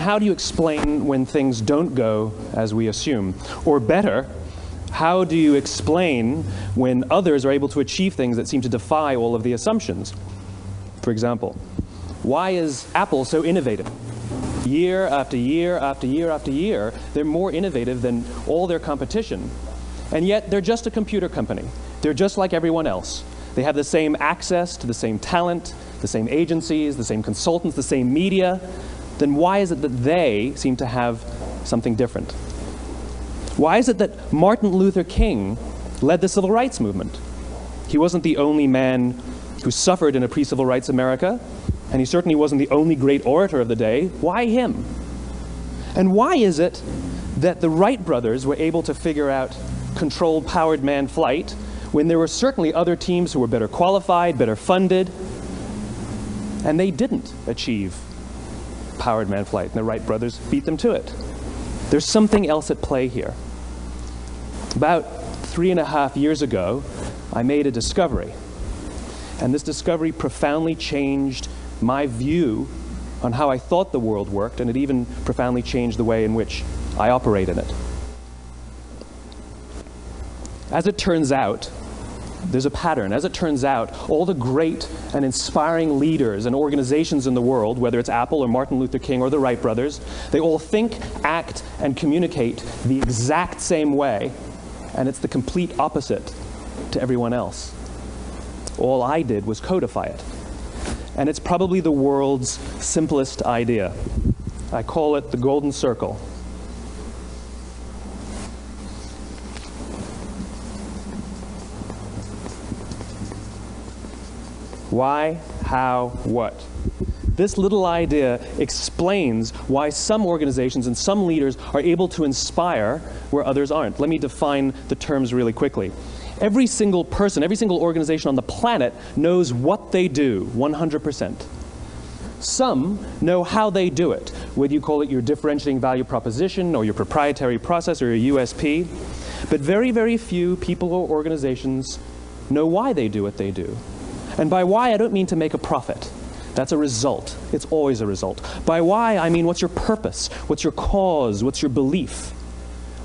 how do you explain when things don't go as we assume? Or better, how do you explain when others are able to achieve things that seem to defy all of the assumptions? For example, why is Apple so innovative? Year after year after year after year, they're more innovative than all their competition. And yet, they're just a computer company. They're just like everyone else. They have the same access to the same talent, the same agencies, the same consultants, the same media. Then why is it that they seem to have something different? Why is it that Martin Luther King led the civil rights movement? He wasn't the only man who suffered in a pre-civil rights America, and he certainly wasn't the only great orator of the day. Why him? And why is it that the Wright brothers were able to figure out controlled powered manned flight when there were certainly other teams who were better qualified, better funded, and they didn't achieve powered manned flight, and the Wright brothers beat them to it? There's something else at play here. About 3.5 years ago, I made a discovery, and this discovery profoundly changed my view on how I thought the world worked, and it even profoundly changed the way in which I operate in it. As it turns out, there's a pattern. As it turns out, all the great and inspiring leaders and organizations in the world, whether it's Apple or Martin Luther King or the Wright brothers, they all think, act, and communicate the exact same way, and it's the complete opposite to everyone else. All I did was codify it. And it's probably the world's simplest idea. I call it the golden circle. Why, how, what? This little idea explains why some organizations and some leaders are able to inspire where others aren't. Let me define the terms really quickly. Every single person, every single organization on the planet knows what they do 100%. Some know how they do it, whether you call it your differentiating value proposition or your proprietary process or your USP. But very, very few people or organizations know why they do what they do. And by why, I don't mean to make a profit. That's a result. It's always a result. By why, I mean what's your purpose? What's your cause? What's your belief?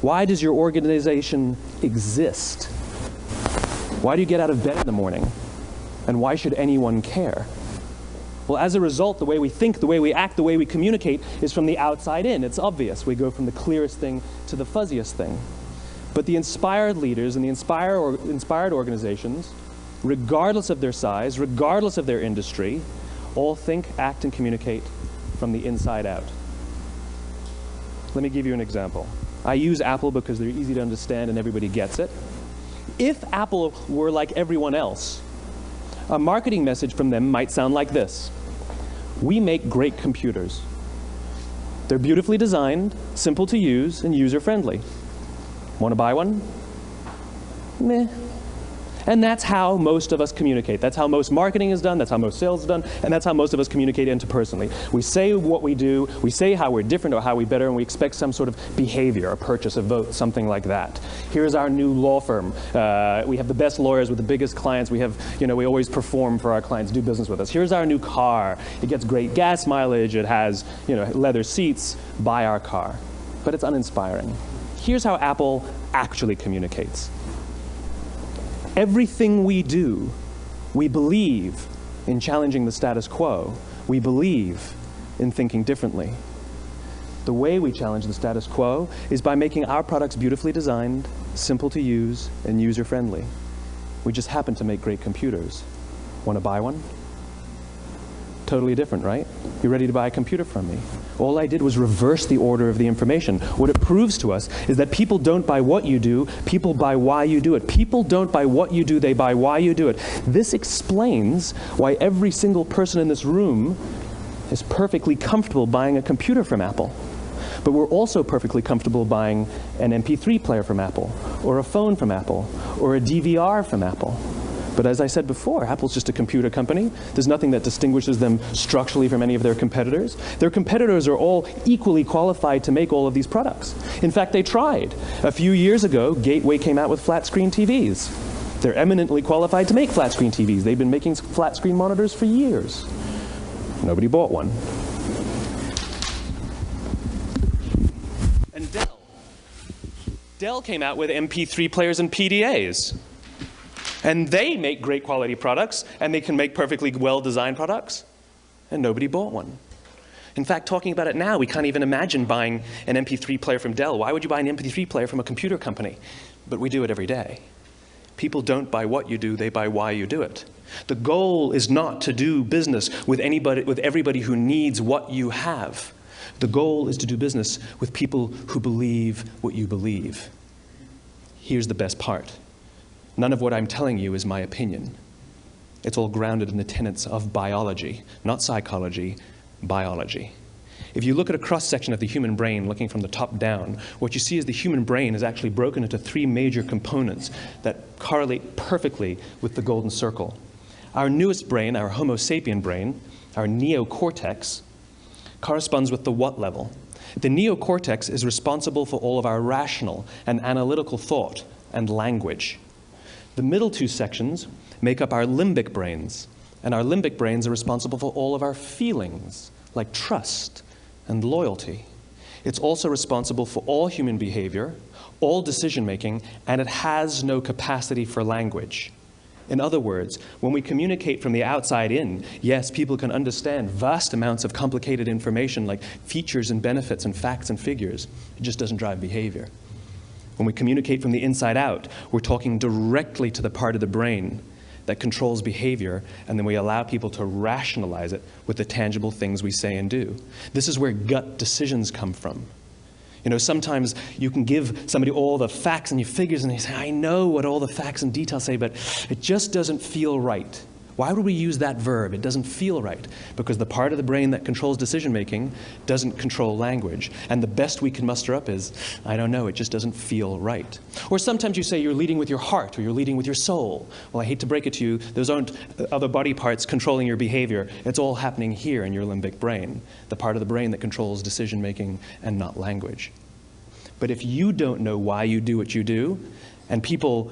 Why does your organization exist? Why do you get out of bed in the morning? And why should anyone care? Well, as a result, the way we think, the way we act, the way we communicate is from the outside in. It's obvious. We go from the clearest thing to the fuzziest thing. But the inspired leaders and the inspired organizations, regardless of their size, regardless of their industry, all think, act, and communicate from the inside out. Let me give you an example. I use Apple because they're easy to understand and everybody gets it. If Apple were like everyone else, a marketing message from them might sound like this. We make great computers. They're beautifully designed, simple to use, and user-friendly. Want to buy one? Meh. And that's how most of us communicate. That's how most marketing is done, that's how most sales is done, and that's how most of us communicate interpersonally. We say what we do, we say how we're different or how we're better, and we expect some sort of behavior, a purchase, a vote, something like that. Here's our new law firm. We have the best lawyers with the biggest clients. We have, we always perform for our clients, do business with us. Here's our new car. It gets great gas mileage. It has, leather seats. Buy our car. But it's uninspiring. Here's how Apple actually communicates. Everything we do, we believe in challenging the status quo. We believe in thinking differently. The way we challenge the status quo is by making our products beautifully designed, simple to use, and user-friendly. We just happen to make great computers. Want to buy one? Totally different, right? You're ready to buy a computer from me. All I did was reverse the order of the information. What it proves to us is that people don't buy what you do, people buy why you do it. People don't buy what you do, they buy why you do it. This explains why every single person in this room is perfectly comfortable buying a computer from Apple. But we're also perfectly comfortable buying an MP3 player from Apple, or a phone from Apple, or a DVR from Apple. But as I said before, Apple's just a computer company. There's nothing that distinguishes them structurally from any of their competitors. Their competitors are all equally qualified to make all of these products. In fact, they tried. A few years ago, Gateway came out with flat-screen TVs. They're eminently qualified to make flat-screen TVs. They've been making flat-screen monitors for years. Nobody bought one. Dell came out with MP3 players and PDAs. And they make great quality products, and they can make perfectly well-designed products, and nobody bought one. In fact, talking about it now, we can't even imagine buying an MP3 player from Dell. Why would you buy an MP3 player from a computer company? But we do it every day. People don't buy what you do, they buy why you do it. The goal is not to do business with everybody who needs what you have. The goal is to do business with people who believe what you believe. Here's the best part. None of what I'm telling you is my opinion. It's all grounded in the tenets of biology, not psychology, biology. If you look at a cross-section of the human brain, looking from the top down, what you see is the human brain is actually broken into three major components that correlate perfectly with the golden circle. Our newest brain, our Homo sapien brain, our neocortex, corresponds with the what level. The neocortex is responsible for all of our rational and analytical thought and language. The middle two sections make up our limbic brains, and our limbic brains are responsible for all of our feelings, like trust and loyalty. It's also responsible for all human behavior, all decision-making, and it has no capacity for language. In other words, when we communicate from the outside in, yes, people can understand vast amounts of complicated information like features and benefits and facts and figures. It just doesn't drive behavior. When we communicate from the inside out, we're talking directly to the part of the brain that controls behavior, and then we allow people to rationalize it with the tangible things we say and do. This is where gut decisions come from. You know, sometimes you can give somebody all the facts and your figures, and they say, I know what all the facts and details say, but it just doesn't feel right. Why would we use that verb? It doesn't feel right. Because the part of the brain that controls decision-making doesn't control language. And the best we can muster up is, I don't know, it just doesn't feel right. Or sometimes you say you're leading with your heart, or you're leading with your soul. Well, I hate to break it to you, those aren't other body parts controlling your behavior. It's all happening here in your limbic brain, the part of the brain that controls decision-making and not language. But if you don't know why you do what you do, and people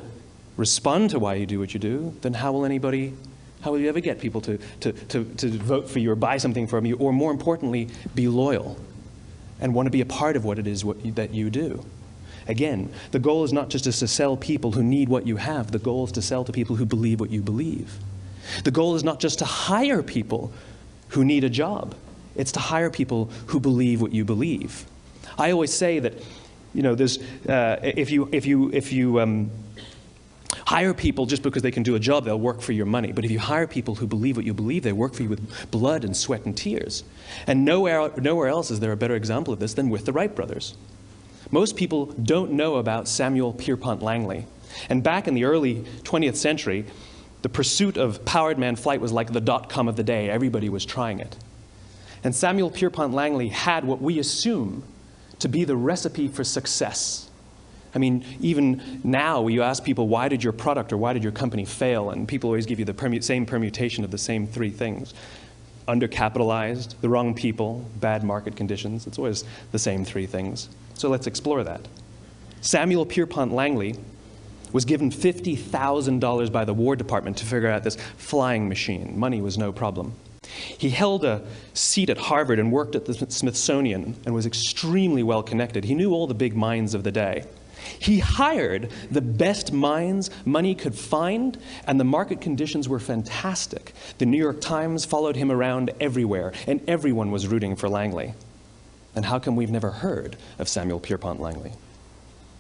respond to why you do what you do, then how will you ever get people to vote for you or buy something from you, or more importantly, be loyal and want to be a part of what it is that you do? Again, the goal is not just to sell people who need what you have. The goal is to sell to people who believe what you believe. The goal is not just to hire people who need a job. It's to hire people who believe what you believe. I always say that, you know, there's, if you hire people just because they can do a job, they'll work for your money. But if you hire people who believe what you believe, they work for you with blood and sweat and tears. And nowhere else is there a better example of this than with the Wright brothers. Most people don't know about Samuel Pierpont Langley. And back in the early 20th century, the pursuit of powered man flight was like the dot-com of the day. Everybody was trying it. And Samuel Pierpont Langley had what we assume to be the recipe for success. I mean, even now, you ask people, why did your product or why did your company fail? And people always give you the same permutation of the same three things. Undercapitalized, the wrong people, bad market conditions. It's always the same three things. So let's explore that. Samuel Pierpont Langley was given $50,000 by the War Department to figure out this flying machine. Money was no problem. He held a seat at Harvard and worked at the Smithsonian and was extremely well connected. He knew all the big minds of the day. He hired the best minds money could find, and the market conditions were fantastic. The New York Times followed him around everywhere, and everyone was rooting for Langley. And how come we've never heard of Samuel Pierpont Langley?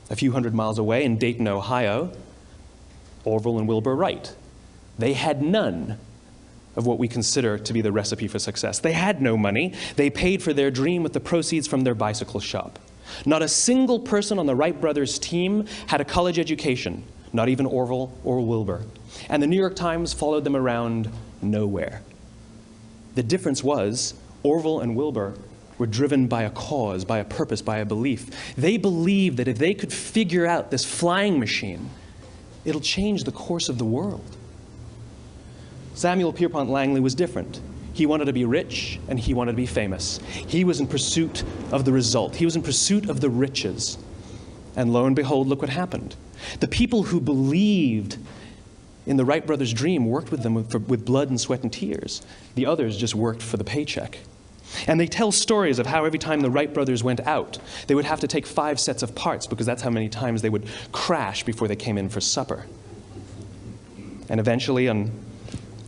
A few hundred miles away in Dayton, Ohio, Orville and Wilbur Wright. They had none of what we consider to be the recipe for success. They had no money. They paid for their dream with the proceeds from their bicycle shop. Not a single person on the Wright brothers' team had a college education, not even Orville or Wilbur. And the New York Times followed them around nowhere. The difference was Orville and Wilbur were driven by a cause, by a purpose, by a belief. They believed that if they could figure out this flying machine, it'll change the course of the world. Samuel Pierpont Langley was different. He wanted to be rich, and he wanted to be famous. He was in pursuit of the result. He was in pursuit of the riches. And lo and behold, look what happened. The people who believed in the Wright brothers' dream worked with them with blood and sweat and tears. The others just worked for the paycheck. And they tell stories of how every time the Wright brothers went out, they would have to take 5 sets of parts because that's how many times they would crash before they came in for supper. And eventually, on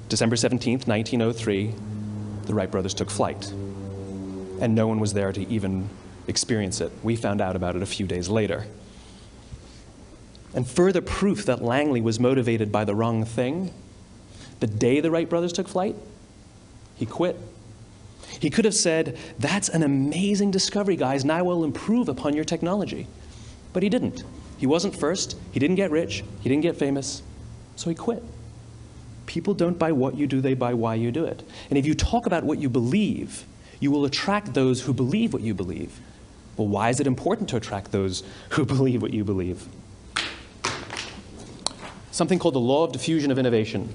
December 17th, 1903, the Wright brothers took flight. And no one was there to even experience it. We found out about it a few days later. And further proof that Langley was motivated by the wrong thing, the day the Wright brothers took flight, he quit. He could have said, "That's an amazing discovery, guys, and I will improve upon your technology." But he didn't. He wasn't first. He didn't get rich. He didn't get famous. So he quit. People don't buy what you do, they buy why you do it. And if you talk about what you believe, you will attract those who believe what you believe. Well, why is it important to attract those who believe what you believe? Something called the law of diffusion of innovation.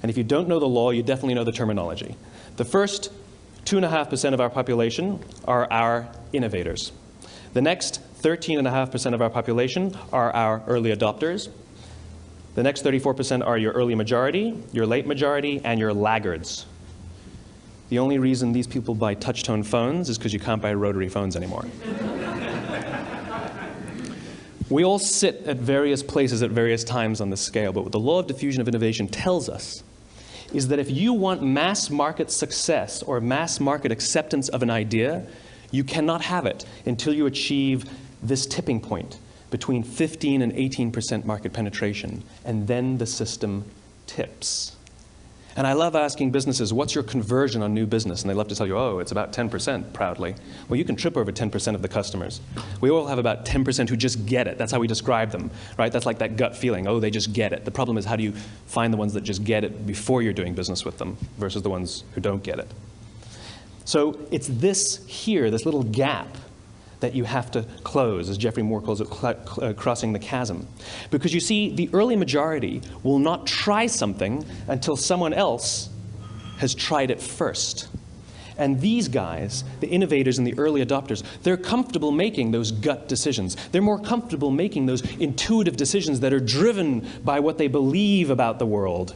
And if you don't know the law, you definitely know the terminology. The first 2.5% of our population are our innovators. The next 13.5% of our population are our early adopters. The next 34% are your early majority, your late majority, and your laggards. The only reason these people buy touch-tone phones is because you can't buy rotary phones anymore. We all sit at various places at various times on the scale, but what the law of diffusion of innovation tells us is that if you want mass market success or mass market acceptance of an idea, you cannot have it until you achieve this tipping point between 15 and 18% market penetration, and then the system tips. And I love asking businesses, what's your conversion on new business? And they love to tell you, oh, it's about 10%, proudly. Well, you can trip over 10% of the customers. We all have about 10% who just get it. That's how we describe them, right? That's like that gut feeling, oh, they just get it. The problem is, how do you find the ones that just get it before you're doing business with them versus the ones who don't get it? So it's this here, this little gap, that you have to close, as Geoffrey Moore calls it, crossing the chasm. Because you see, the early majority will not try something until someone else has tried it first. And these guys, the innovators and the early adopters, they're comfortable making those gut decisions. They're more comfortable making those intuitive decisions that are driven by what they believe about the world,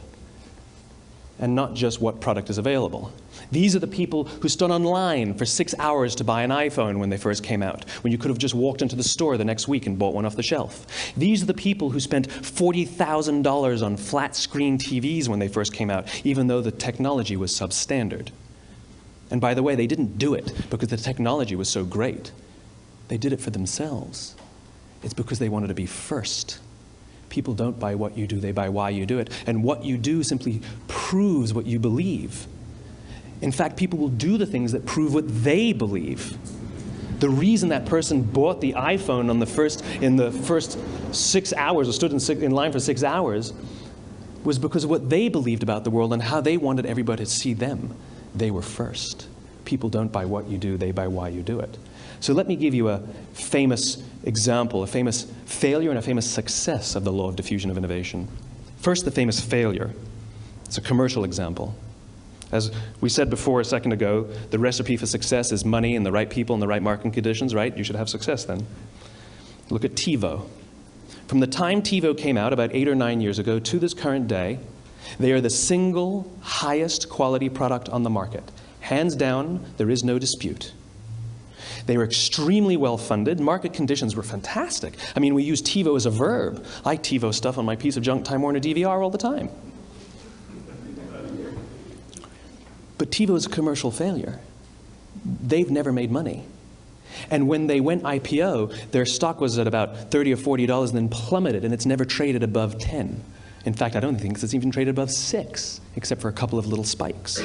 and not just what product is available. These are the people who stood online for 6 hours to buy an iPhone when they first came out, when you could have just walked into the store the next week and bought one off the shelf. These are the people who spent $40,000 on flat-screen TVs when they first came out, even though the technology was substandard. And by the way, they didn't do it because the technology was so great. They did it for themselves. It's because they wanted to be first. People don't buy what you do, they buy why you do it. And what you do simply proves what you believe. In fact, people will do the things that prove what they believe. The reason that person bought the iPhone in the first 6 hours, or stood in line for 6 hours, was because of what they believed about the world and how they wanted everybody to see them. They were first. People don't buy what you do, they buy why you do it. So let me give you a famous example, a famous failure and a famous success of the law of diffusion of innovation. First, the famous failure. It's a commercial example. As we said before a second ago, the recipe for success is money and the right people and the right marketing conditions, right? You should have success then. Look at TiVo. From the time TiVo came out about 8 or 9 years ago to this current day, they are the single highest quality product on the market. Hands down, there is no dispute. They were extremely well funded. Market conditions were fantastic. I mean, we use TiVo as a verb. I TiVo stuff on my piece of junk Time Warner DVR all the time. But TiVo is a commercial failure. They've never made money. And when they went IPO, their stock was at about $30 or $40 and then plummeted, and it's never traded above 10. In fact, I don't think it's even traded above 6, except for a couple of little spikes.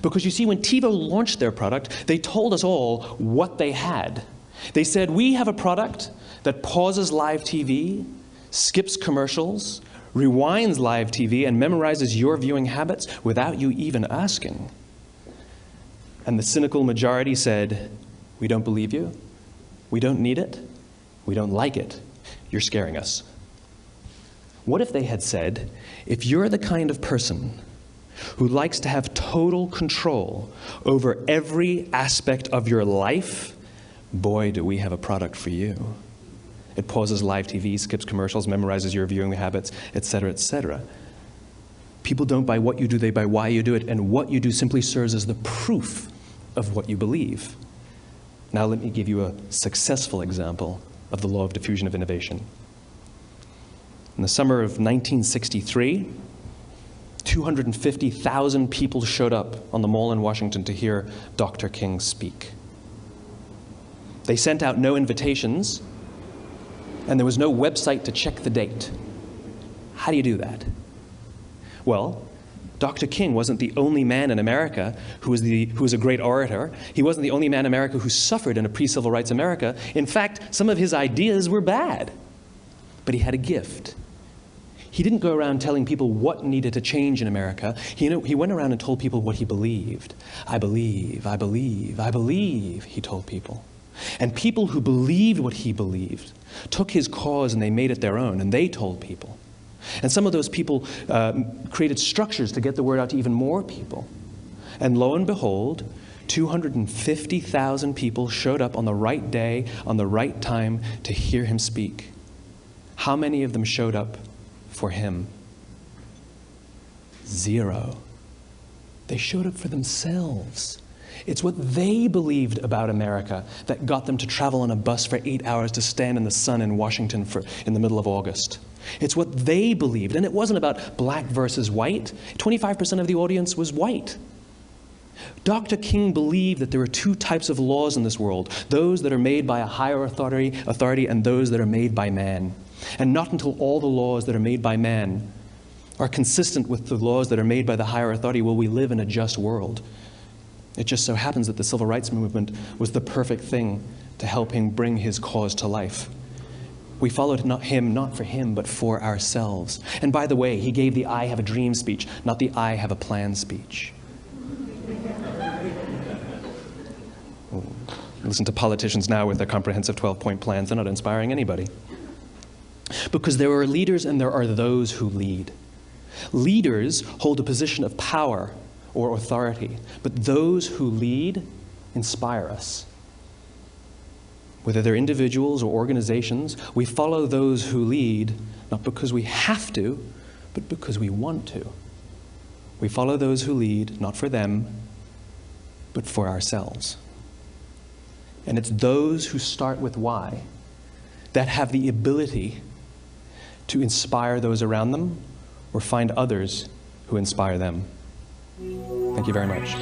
Because you see, when TiVo launched their product, they told us all what they had. They said, we have a product that pauses live TV, skips commercials, rewinds live TV, and memorizes your viewing habits without you even asking. And the cynical majority said, we don't believe you, we don't need it, we don't like it, you're scaring us. What if they had said, if you're the kind of person who likes to have total control over every aspect of your life, boy, do we have a product for you. It pauses live TV, skips commercials, memorizes your viewing habits, etc., etc. People don't buy what you do, they buy why you do it, and what you do simply serves as the proof of what you believe. Now let me give you a successful example of the law of diffusion of innovation. In the summer of 1963, 250,000 people showed up on the Mall in Washington to hear Dr. King speak. They sent out no invitations, and there was no website to check the date. How do you do that? Well, Dr. King wasn't the only man in America who was a great orator. He wasn't the only man in America who suffered in a pre-civil rights America. In fact, some of his ideas were bad. But he had a gift. He didn't go around telling people what needed to change in America. He went around and told people what he believed. I believe, I believe, I believe, he told people. And people who believed what he believed took his cause and they made it their own, and they told people. And some of those people created structures to get the word out to even more people. And lo and behold, 250,000 people showed up on the right day, on the right time to hear him speak. How many of them showed up for him? 0. They showed up for themselves. It's what they believed about America that got them to travel on a bus for 8 hours to stand in the sun in Washington in the middle of August. It's what they believed. And it wasn't about black versus white. 25% of the audience was white. Dr. King believed that there are 2 types of laws in this world, those that are made by a higher authority and those that are made by man. And not until all the laws that are made by man are consistent with the laws that are made by the higher authority will we live in a just world. It just so happens that the civil rights movement was the perfect thing to help him bring his cause to life. We followed him not for him, but for ourselves. And by the way, he gave the I have a dream speech, not the I have a plan speech. Listen to politicians now with their comprehensive 12-point plans. They're not inspiring anybody. Because there are leaders and there are those who lead. Leaders hold a position of power or authority, but those who lead inspire us. Whether they're individuals or organizations, we follow those who lead, not because we have to, but because we want to. We follow those who lead, not for them, but for ourselves. And it's those who start with why that have the ability to inspire those around them or find others who inspire them. Thank you very much.